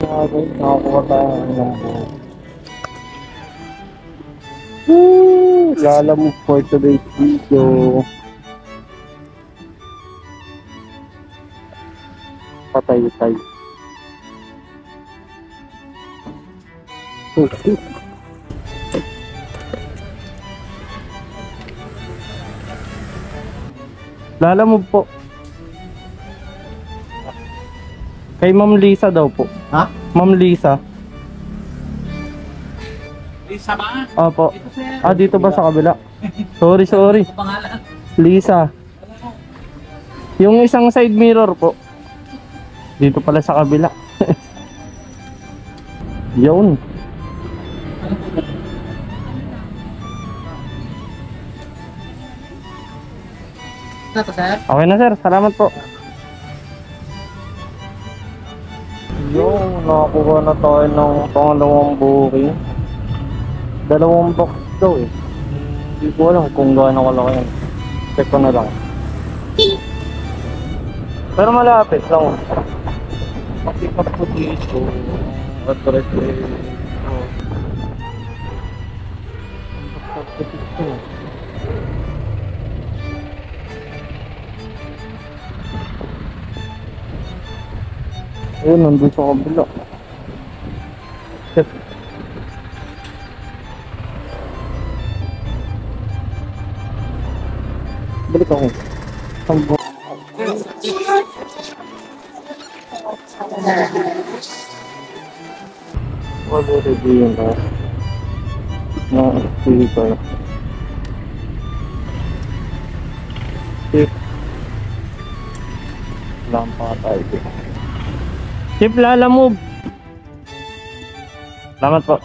Okay, nakakuha tayo ng buhok. Lalamove for today's video. Patay-tay. Lalamove po. Kay Ma'am Lisa daw po. Ha? Ma'am Lisa. Lisa ba? Opo. Ito sir. Ah, dito ba sa kabila? Sorry. Ito pangalan. Lisa. Yung isang side mirror po. Dito pala sa kabila. Yun. Ito sir. Okay na sir, salamat po. Yung nakakuha na tayo ng pangalawang booking. 2 box daw eh. Hindi ko alam kung gaano kalaki yan. Check ko na lang. Pero malapit lang. Pakipat ko dito. Address eh. Ayun, nandun sa kabila. Shit. Balik ako. Sambo. Wala review yun ba? Na speaker. Shit. Lampa tayo. Chip Lalamove. Salamat po.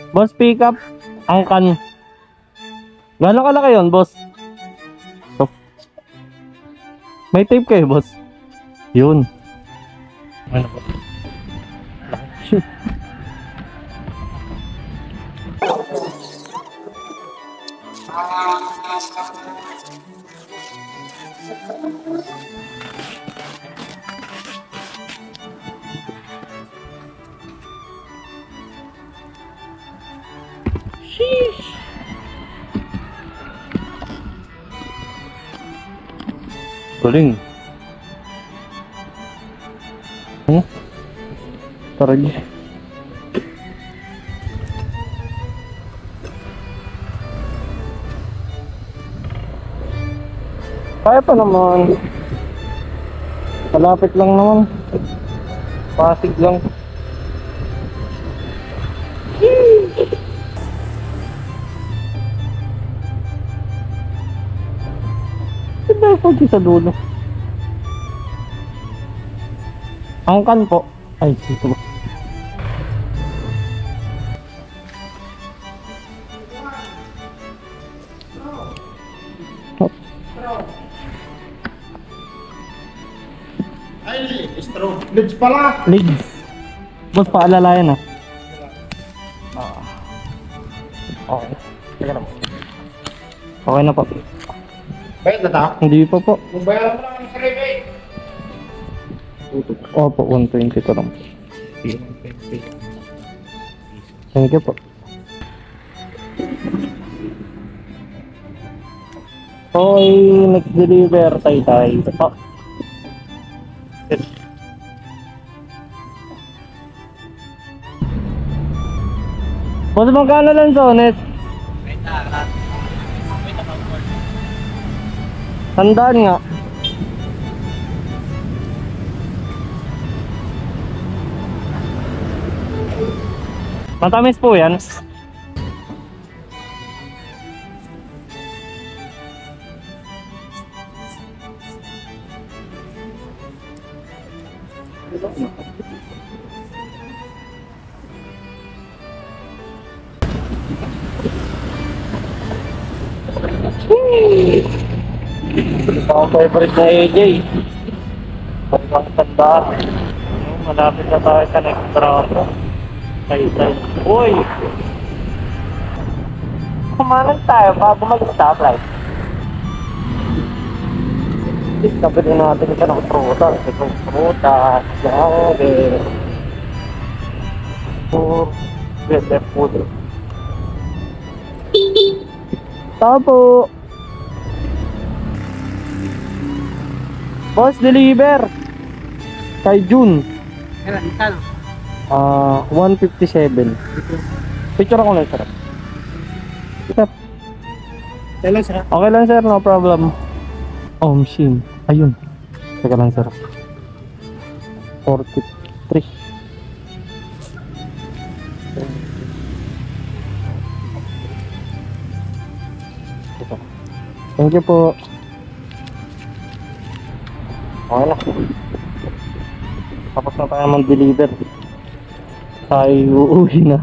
Boss, pick up angkan. Gano'ng kalaki yun, boss? So, may tape kayo, boss? Yun. Ano po? Shit. Sheesh. Galing. Tarag. Kaya pa naman. Malapit lang naman. Pasig lang. Saan po sa dulo? Angkan po. Ay, dito ba? Ay, straw. Lids pala. Legs. Boss, paalalayan ah. Okay. Teka na po. Okay na po. Bayad na ta? Hindi pa po. Kung bayaran mo lang ang sarili. Opo, 120 ko lang. Thank you po. Okay, next deliver tayo. Oh. Boss, magkano lang sones? Tandaan nga. Matamis po yan. Ito ang favorite na AJ. Pagkang tandaan. Malapit na tayo sa next round. Tay-tay. Uy! Kumanan tayo bago mag-stoplight. Sabi din natin ito ng prutas. Itong prutas, yare. Ganda food. Tapo! Boss, deliver! Kay June. Kailan? Kano? 157. Picture ako lang, sir. Sir. Kailan sir? Okay lang, sir. No problem. Oh, machine. Ayun. Teka lang, sir. 43. Ito. Thank you po. Okay na. Tapos na tayo mag-deliver. Tayo uuwi na.